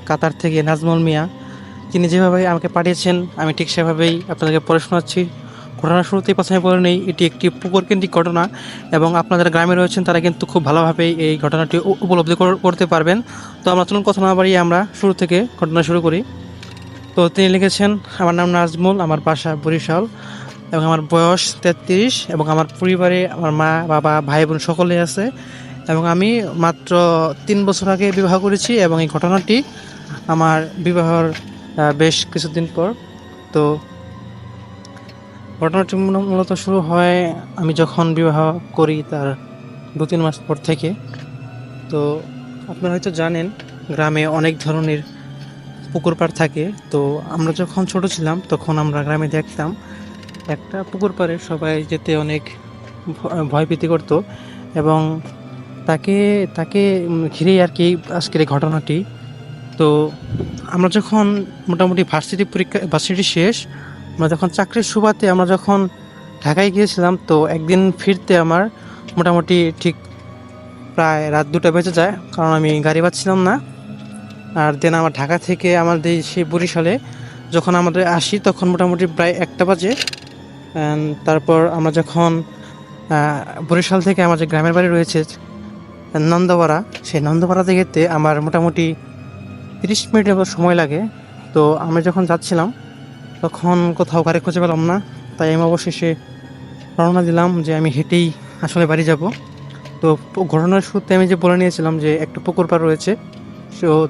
কাতার থেকে নাজমুল মিয়া। তিনি যেভাবে আমাকে পাঠিয়েছেন আমি ঠিক সেভাবেই আপনাদেরকে পড়ে শোনাচ্ছি। ঘটনার শুরুতেই প্রথমে বলে নেই, এটি একটি পুকুরকেন্দ্রিক ঘটনা এবং আপনারা গ্রামে রয়েছেন তারা কিন্তু খুব ভালোভাবেই এই ঘটনাটি উপলব্ধি করতে পারবেন। তো আমরা চলুন কথা না বাড়িয়ে আমরা শুরু থেকে ঘটনা শুরু করি। তো তিনি লিখেছেন, আমার নাম নাজমুল, আমার বাসা বরিশাল এবং আমার বয়স 33 এবং আমার পরিবারে আমার মা বাবা ভাই বোন সকলেই আছে এবং আমি মাত্র 3 বছর আগে বিবাহ করেছি এবং এই ঘটনাটি আমার বিবাহর বেশ কিছুদিন পর। তো ঘটনাটি মূলত শুরু হয় আমি যখন বিবাহ করি তার 2-3 মাস পর থেকে। তো আপনারা হয়তো জানেন গ্রামে অনেক ধরনের পুকুর পাড় থাকে। তো আমরা যখন ছোট ছিলাম তখন আমরা গ্রামে দেখতাম একটা পুকুর পাড়ে সবাই যেতে অনেক ভয়ভীতি করত এবং তাকে তাকে ঘিরেই আর কি আজকের এই ঘটনাটি। তো আমরা যখন মোটামুটি ভার্সিটি শেষ, আমরা যখন চাকরির সুবাদে আমরা যখন ঢাকায় গিয়েছিলাম, তো একদিন ফিরতে আমার মোটামুটি ঠিক প্রায় রাত 2টা বেজে যায়, কারণ আমি গাড়ি পাচ্ছিলাম না। আর দেন আমার ঢাকা থেকে আমাদের সেই বরিশালে যখন আমাদের আসি তখন মোটামুটি প্রায় 1টা বাজে। তারপর আমরা যখন বরিশাল থেকে আমার যে গ্রামের বাড়ি রয়েছে নন্দপাড়া, সেই নন্দপাড়াতে যেতে আমার মোটামুটি 30 মিনিটের মতো সময় লাগে। তো আমি যখন যাচ্ছিলাম তখন কোথাও গাড়ি খুঁজে পেলাম না, তাই আমি অবশেষে রওনা দিলাম যে আমি হেঁটেই আসলে বাড়ি যাব। তো ঘটনার শুরুতে আমি যে বলে নিয়েছিলাম যে একটা পুকুর পাড় রয়েছে,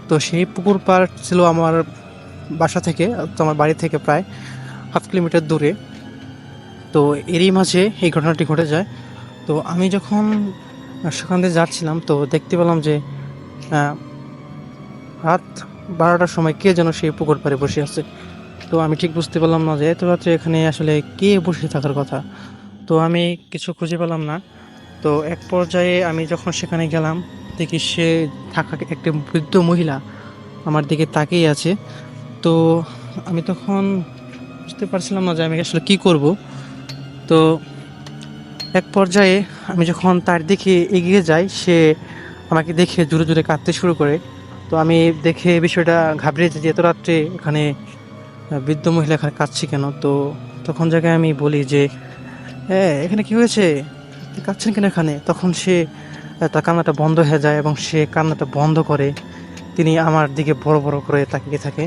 তো সেই পুকুর পাড় ছিল আমার বাসা থেকে, তো আমার বাড়ি থেকে প্রায় 0.5 কিলোমিটার দূরে। তো এরই মাঝে এই ঘটনাটি ঘটে যায়। তো আমি যখন সেখান দিয়ে যাচ্ছিলাম তো দেখতে পেলাম যে রাত 12টার সময় কে যেন সেই পুকুর পাড়ে বসে আছে। তো আমি ঠিক বুঝতে পারলাম না যে এত রাত্রে এখানে আসলে কে বসে থাকার কথা। তো আমি কিছু খুঁজে পেলাম না। তো এক পর্যায়ে আমি যখন সেখানে গেলাম দেখি সে থাকা একটা বৃদ্ধ মহিলা আমার দিকে তাকিয়ে আছে। তো আমি তখন বুঝতে পারছিলাম না যে আমি আসলে কী করব। তো এক পর্যায়ে আমি যখন তার দিকে এগিয়ে যাই, সে আমাকে দেখে জোরে জোরে কাঁদতে শুরু করে। তো আমি দেখে বিষয়টা ঘাবড়িয়েছি যে এত রাত্রে এখানে বৃদ্ধ মহিলা এখানে কাঁদছে কেন। তো তখন জায়গায় আমি বলি যে এখানে কি হয়েছে, আপনি কাঁদছেন কেন এখানে। তখন সে তার কান্নাটা বন্ধ হয়ে যায় এবং সে কান্নাটা বন্ধ করে তিনি আমার দিকে বড় বড় করে তাকিয়ে থাকে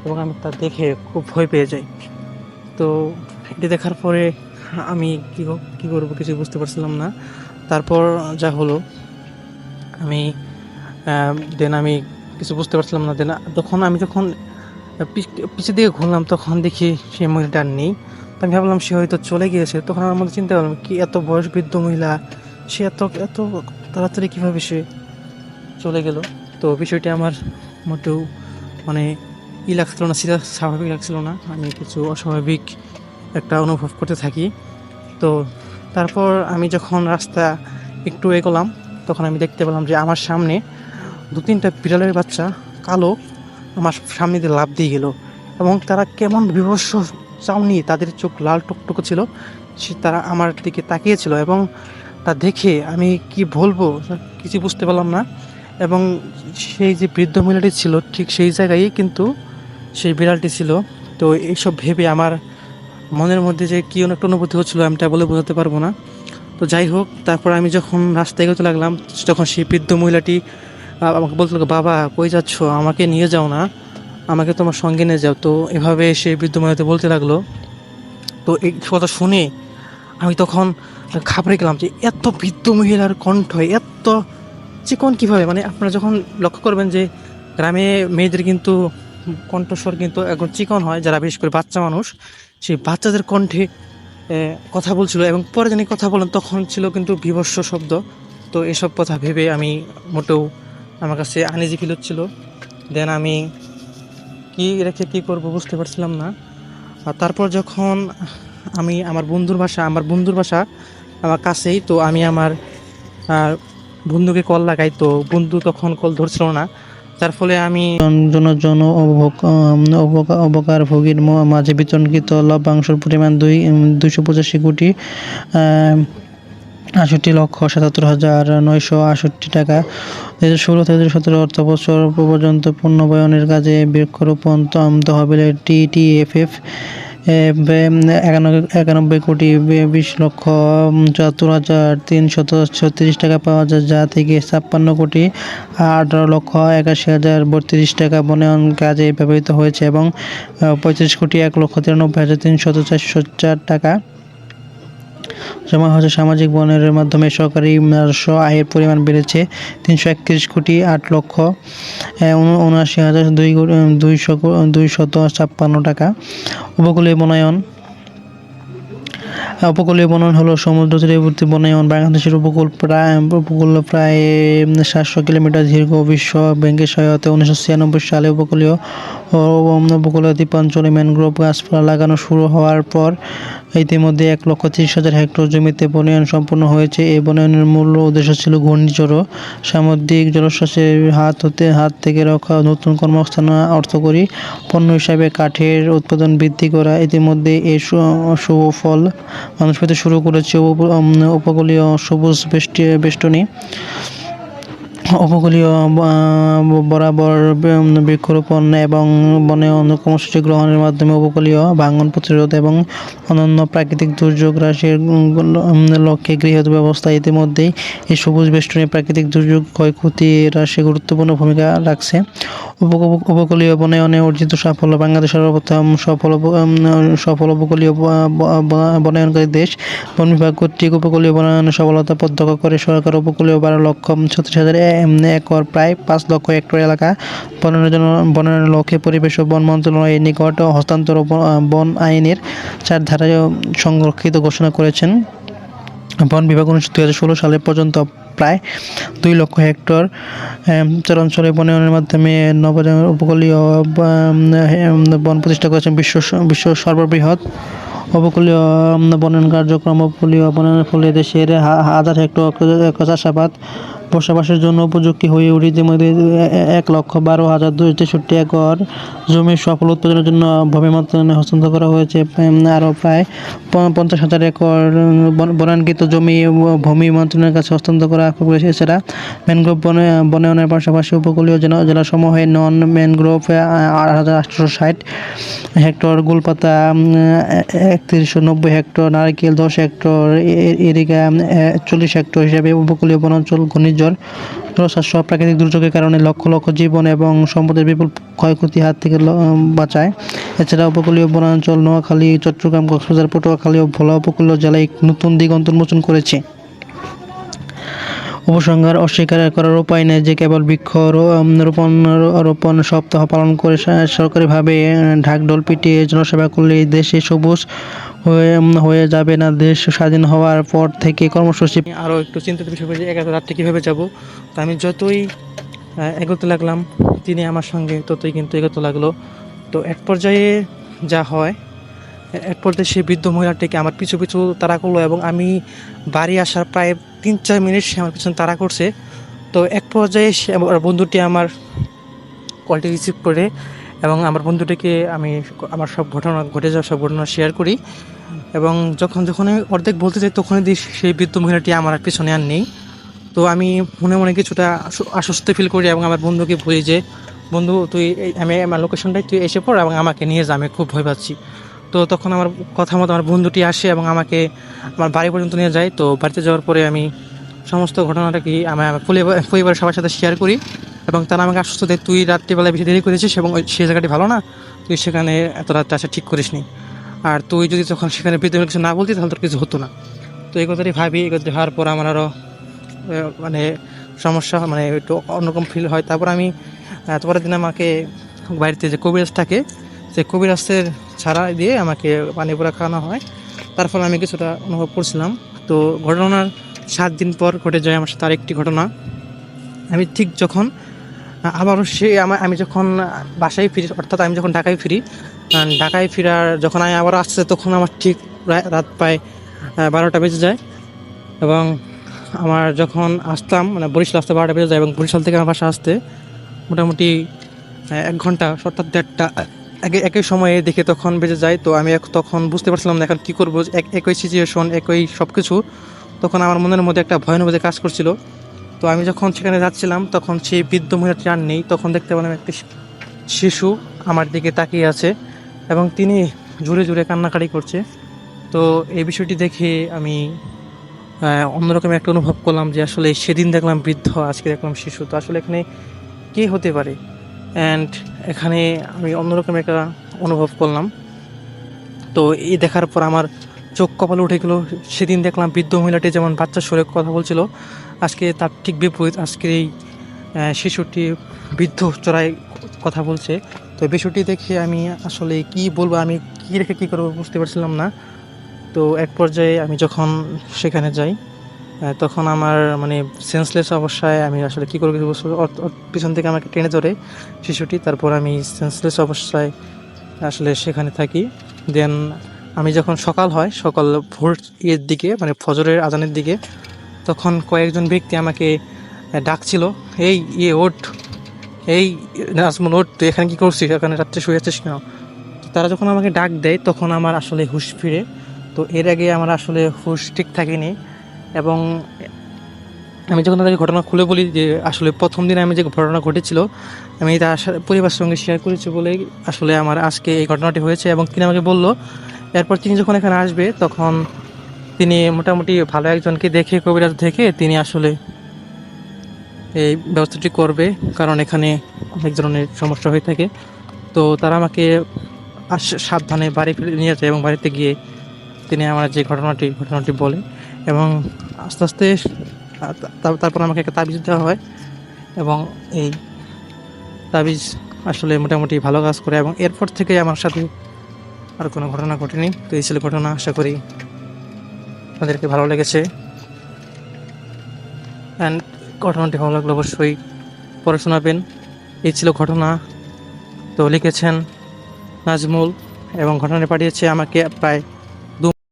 এবং আমি তা দেখে খুব ভয় পেয়ে যাই। তো এটি দেখার পরে আমি কী করবো কিছু বুঝতে পারছিলাম না। তারপর যা হলো আমি দেন আমি কিছু বুঝতে পারছিলাম না। দেন আমি যখন পিছের দিকে ঘুরলাম তখন দেখি সেই মহিলাটা আর নেই। তো আমি ভাবলাম সে হয়তো চলে গিয়েছে। তখন আমার মধ্যে চিন্তা করলাম কি এত বয়স বৃদ্ধ মহিলা, সে এত এত তাড়াতাড়ি কীভাবে সে চলে গেল। তো বিষয়টি আমার মোটেও মানে লাগছিল না, স্বাভাবিক লাগছিল না। আমি কিছু অস্বাভাবিক একটা অনুভব করতে থাকি। তো তারপর আমি যখন রাস্তা একটু এগোলাম তখন আমি দেখতে পেলাম যে আমার সামনে 2-3টা বিড়ালের বাচ্চা কালো আমার সামনে দিয়ে লাফ দিয়ে গেল এবং তারা কেমন বিভৎস চাউনি, তাদের চোখ লাল টুকটুকো ছিল, তারা আমার দিকে তাকিয়েছিল এবং তা দেখে আমি কি বলবো কিছু বুঝতে পারলাম না। এবং সেই যে বৃদ্ধ মহিলাটি ছিল ঠিক সেই জায়গায় কিন্তু সেই বিড়ালটি ছিল। তো এইসব ভেবে আমার মনের মধ্যে যে কী একটা অনুভূতি হচ্ছিলো আমি তা বলে বোঝাতে পারবো না। তো যাই হোক, তারপর আমি যখন রাস্তায় এগোতে লাগলাম তখন সেই বৃদ্ধ মহিলাটি আমাকে বলতে লাগলো, বাবা কই যাচ্ছ, আমাকে নিয়ে যাও না, আমাকে তোমার সঙ্গে নিয়ে যাও। তো এভাবে সেই বৃদ্ধ মহিলাতে বলতে লাগলো। তো এই কথা শুনে আমি তখন ঘাবড়ে গেলাম যে এত বৃদ্ধ মহিলার কণ্ঠ এত চিকন কীভাবে। মানে আপনারা যখন লক্ষ্য করবেন যে গ্রামে মেয়েদের কিন্তু কণ্ঠস্বর কিন্তু এখন চিকন হয়, যারা বিশেষ করে বাচ্চা মানুষ সেই বাচ্চাদের কণ্ঠে কথা বলছিল এবং পরে যিনি কথা বলেন তখন ছিল কিন্তু বীভৎস শব্দ। তো এসব কথা ভেবে আমি মোটেও আমার কাছে আনইজি ফিল হচ্ছিলো। দেন আমি কী করবো বুঝতে পারছিলাম না। আর তারপর যখন আমি আমার বন্ধুর বাসা আমার কাছেই, তো আমি আমার বন্ধুকে কল লাগাই। তো বন্ধু তখন কল ধরছিল না, যার ফলে আমি জন অবকার ভোগীর মাঝে বিতরণকৃত লভ্যাংশের পরিমাণ 285 কোটি 68,77,968 টাকা 2016 থেকে 2017 অর্থ বছর পর্যন্ত পুনর্বায়নের কাজে বৃক্ষরোপণ তহবিলে TTFF 91,20,74,336 টাকা পাওয়া যায়, যা থেকে 56,18,81,032 টাকা বনায়ন কাজে ব্যবহৃত হয়েছে এবং 35,01,93,304 টাকা জমা হয়েছে সামাজিক বনায়নের মাধ্যমে। সরকারি রাজস্ব আয়ের পরিমাণ বেড়েছে 331,08,79,256 টাকা। উপকূলীয় বনায়ন হলো সমুদ্র তীরবর্তী বনায়ন। বাংলাদেশের উপকূল প্রায় 700 কিলোমিটার দীর্ঘ। বিশ্ব ব্যাংকের সহায়তায় 1996 সালে উপকূলীয় দ্বীপাঞ্চলে ম্যানগ্রোভ গাছপালা লাগানো শুরু হওয়ার পর ইতিমধ্যে 1,30,000 হেক্টর জমিতে বনায়ন সম্পন্ন হয়েছে। এই বনায়নের মূল উদ্দেশ্য ছিল ঘূর্ণিঝড় ও সামুদ্রিক জলোচ্ছ্বাসের হাত থেকে রক্ষা, নতুন কর্মসংস্থান অর্থকরী পণ্য হিসাবে কাঠের উৎপাদন বৃদ্ধি করা। ইতিমধ্যে এই সুফল মানুষ পেতে শুরু করেছে। উপকূলীয় সবুজ বেষ্টনী উপকূলীয় বরাবর বৃক্ষরোপণ এবং বনায়ন কর্মসূচি গ্রহণের মাধ্যমে উপকূলীয় ভাঙন প্রতিরোধ এবং অন্যান্য প্রাকৃতিক দুর্যোগ হ্রাসের লক্ষ্যে গৃহীত ব্যবস্থা। ইতিমধ্যেই এই সবুজ বেষ্টনী প্রাকৃতিক দুর্যোগ ক্ষয়ক্ষতি হ্রাসে গুরুত্বপূর্ণ ভূমিকা রাখছে। উপকূলীয় বনায়নে অর্জিত সাফল্য। বাংলাদেশ সর্বপ্রথম সফল উপকূলীয় বনায়নকারী দেশ। বন বিভাগ কর্তৃক উপকূলীয় বনায়নের সফলতা প্রত্যক্ষ করে সরকার উপকূলীয় 12,36,000 একর প্রায় 5 লক্ষ হেক্টর এলাকা বনায়নের লক্ষ্যে পরিবেশ ও বন মন্ত্রণালয়ের নিকট হস্তান্তর বন আইনের 4 ধারায় সংরক্ষিত ঘোষণা করেছেন। বন বিভাগ 2016 সালে পর্যন্ত প্রায় 2 লক্ষ হেক্টর চরাঞ্চলে বনায়নের মাধ্যমে উপকূলীয় বন প্রতিষ্ঠা করেছেন। বিশ্ব সর্ববৃহৎ উপকূলীয় বনায়ন কার্যক্রম। উপকূলীয় বনায়নের ফলে দেশের হাজার হেক্টর চাষাবাদ বসবাসের জন্য উপযোগী হয়ে ওঠে। ইতিমধ্যে 1,12,263 একর জমির সফল উৎপাদনের জন্য ভূমি মন্ত্রণালয়ে হস্তান্তর করা হয়েছে। আরও প্রায় 50,000 একর বনায়নকৃত জমি ভূমি মন্ত্রণালয়ের কাছে হস্তান্তর করা হয়েছে। এছাড়া ম্যানগ্রোভ বনায়নের পাশাপাশি উপকূলীয় জেলাসমূহে নন ম্যানগ্রোভ 8,860 হেক্টর, গোলপাতা 390 হেক্টর, নারকেল 10 হেক্টর, এরিকা 40 হেক্টর হিসাবে উপকূলীয় বনাঞ্চল ঘূর্ণিঝড় জলোচ্ছ্বাস প্রাকৃতিক দুর্যোগের কারণে লক্ষ লক্ষ জীবন এবং সম্পদের বিপুল ক্ষয়ক্ষতির হাত থেকে বাঁচায়। এছাড়া উপকূলীয় বনাঞ্চল নোয়াখালী, চট্টগ্রাম, কক্সবাজার, পটুয়াখালী ও ভোলা উপকূলীয় জেলায় নতুন দিগন্ত উন্মোচন করেছে। উপসংহার: অস্বীকার করার উপায় নেই যে কেবল রোপণ সপ্তাহ পালন করে সরকারিভাবে ঢাকঢোল পিটিয়ে জনসেবা করলে দেশে সবুজ হয়ে যাবে না। দেশ স্বাধীন হওয়ার পর থেকে কর্মসূচি আরও একটু চিন্তিত বিষয় যে রাত্রে কীভাবে যাব। তো আমি যতই এগোতে লাগলাম, তিনি আমার সঙ্গে ততই কিন্তু এগোতে লাগলো। তো এক পর্যায়ে যা হয়, এক পর্যায়ে সেই বৃদ্ধ মহিলাটিকে আমার পিছু পিছু তাড়া করলো এবং আমি বাড়ি আসার প্রায় 3-4 মিনিট সে আমার পিছনে তাড়া করছে। তো এক পর্যায়ে আমার বন্ধুটি আমার কলটি রিসিভ করে এবং আমার বন্ধুটিকে আমি আমার সব ঘটে যাওয়া সব ঘটনা শেয়ার করি এবং যখন আমি অর্ধেক বলতে যাই তখনই সেই বৃদ্ধ মহিলাটি আমার পিছনে আর নেই। তো আমি মনে মনে কিছুটা আশ্বস্ত ফিল করি এবং আমার বন্ধুকে বলি যে, বন্ধু তুই আমার লোকেশনটাই তুই এসে পড় এবং আমাকে নিয়ে যা, আমি খুব ভয় পাচ্ছি। তো তখন আমার কথা মতো আমার বন্ধুটি আসে এবং আমাকে আমার বাড়ি পর্যন্ত নিয়ে যায়। তো বাড়িতে যাওয়ার পরে আমি সমস্ত ঘটনাটা কি আমার পরিবারের সবার সাথে শেয়ার করি এবং তারা আমাকে আশ্বস্ত দেয়, তুই রাত্রিবেলায় বেশি দেরি করেছিস এবং সেই জায়গাটি ভালো না, তুই সেখানে এত রাত্রে আসা ঠিক করিস নি, আর তুই যদি তখন সেখানে বৃদ্ধ কিছু না বলতি তাহলে তোর কিছু হতো না। তো এই কথাটি ভাবি, এই কথাটি ভাবার পর আমার আরও মানে সমস্যা, মানে একটু অন্যরকম ফিল হয়। তারপর আমি পরের দিন আমাকে বাড়িতে যে কবিরাজ থাকে, সেই কবিরাজের ছাড়া দিয়ে আমাকে পানি পোড়া খাওয়ানো হয়। তার ফলে আমি কিছুটা অনুভব করছিলাম। তো ঘটনার 7 দিন পর ঘটে যায় আমার সাথে আরেকটি ঘটনা। আমি ঠিক যখন আবারও আমি যখন বাসায় ফিরি, অর্থাৎ আমি যখন ঢাকায় ফিরার যখন আমি আবার আসছে, তখন আমার ঠিক রাত প্রায় 12টা বেজে যায় এবং আমার যখন আসতাম মানে বরিশাল আসতে 12টা বেজে যায় এবং বরিশাল থেকে আমার বাসা আসতে মোটামুটি 1 ঘন্টা, অর্থাৎ 1.5টা একই সময়ে দেখে তখন বেজে যায়। তো আমি তখন বুঝতে পারছিলাম না এখন কী করবো, একই সিচুয়েশন, একই সব কিছু। তখন আমার মনের মধ্যে একটা ভয়ানুভূতি কাজ করছিল তো আমি যখন সেখানে যাচ্ছিলাম তখন সেই বৃদ্ধ মহিলাটি আর নেই। তখন দেখতে পেলাম একটি শিশু আমার দিকে তাকিয়ে আছে এবং তিনি জোরে জোরে কান্নাকাটি করছে। তো এই বিষয়টি দেখে আমি অন্যরকম একটা অনুভব করলাম যে আসলে সেদিন দেখলাম বৃদ্ধ, আজকে দেখলাম শিশু। তো আসলে এখানে কে হতে পারে? অ্যান্ড এখানে আমি অন্যরকম একটা অনুভব করলাম। তো এই দেখার পর আমার চোখ কপালে উঠে গেলো। সেদিন দেখলাম বৃদ্ধ মহিলাটি যেমন বাচ্চার সুরে কথা বলছিল, আজকে তার ঠিক বিপরীত। আজকে এই শিশুটি বৃদ্ধ চড়াই কথা বলছে। তো এই বিষয়টি দেখে আমি আসলে কি বলবো, আমি কী রেখে কী করবো বুঝতে পারছিলাম না। তো এক পর্যায়ে আমি যখন সেখানে যাই তখন আমার মানে সেন্সলেস অবস্থায় আমি আসলে কী করবো কিছু ওর পিছন থেকে আমাকে টেনে ধরে শিশুটি। তারপর আমি সেন্সলেস অবস্থায় আসলে সেখানে থাকি। দেন আমি যখন সকাল হয়, সকাল ভোর ইয়ের দিকে মানে ফজরের আজানের দিকে, তখন কয়েকজন ব্যক্তি আমাকে ডাকছিল, এই ওঠ, এই নাজমুল ওঠ, তুই এখানে কী করছিস, এখানে রাত্রে শুয়ে আছিস কেন? তো তারা যখন আমাকে ডাক দেয় তখন আমার আসলে হুঁশ ফিরে। তো এর আগে আমার আসলে হুঁশ ঠিক থাকেনি। এবং আমি যখন তাদেরকে ঘটনা খুলে বলি যে আসলে প্রথম দিন আমি যে ঘটনা ঘটেছিল আমি তার পরিবারের সঙ্গে শেয়ার করেছি বলেই আসলে আমার আজকে এই ঘটনাটি হয়েছে। এবং তিনি আমাকে বলল এরপর তিনি যখন এখানে আসবে তখন তিনি মোটামুটি ভালো একজনকে দেখে, কবিরাজ দেখে তিনি আসলে এই ব্যবস্থাটি করবে, কারণ এখানে অনেক ধরনের সমস্যা হয়ে থাকে। তো তারা আমাকে সাবধানে বাড়ি ফিরে নিয়ে যায় এবং বাড়িতে গিয়ে তিনি আমার যে ঘটনাটি বলে এবং আস্তে আস্তে তারপর আমাকে একটা তাবিজ দেওয়া হয় এবং এই তাবিজ আসলে মোটামুটি ভালো কাজ করে। এবং এরপর থেকে আমার সাথে আর কোনো ঘটনা ঘটেনি। তো এই ছিল ঘটনা। আশা করি আপনাদেরকে ভালো লেগেছে। অ্যান্ড ঘটনাটি ভালো লাগলে অবশ্যই পড়ে শোনাবেন। এই ছিল ঘটনা। তো লিখেছেন নাজমুল এবং ঘটনাটি পাঠিয়েছে আমাকে প্রায়